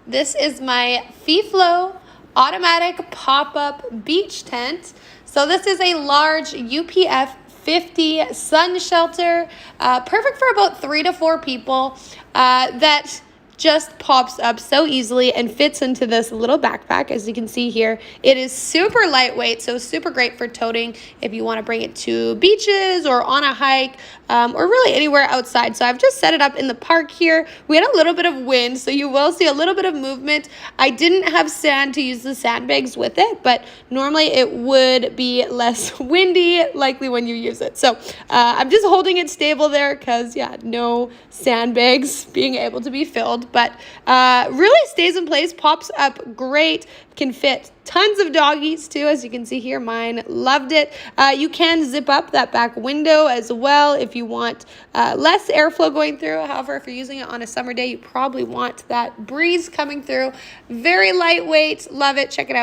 This is my Feflo automatic pop-up beach tent. So this is a large UPF 50 sun shelter, perfect for about 3 to 4 people, that just pops up so easily and fits into this little backpack. As you can see here, it is super lightweight, so super great for toting if you want to bring it to beaches or on a hike, or really anywhere outside. So I've just set it up in the park here. We had a little bit of wind, so you will see a little bit of movement. I didn't have sand to use the sandbags with it, but normally it would be less windy likely when you use it. So I'm just holding it stable there because, yeah, no sandbags being able to be filled. But really stays in place, pops up great, can fit tons of doggies too. As you can see here, mine loved it. You can zip up that back window as well if you want less airflow going through. However, if you're using it on a summer day, you probably want that breeze coming through. Very lightweight, love it, check it out.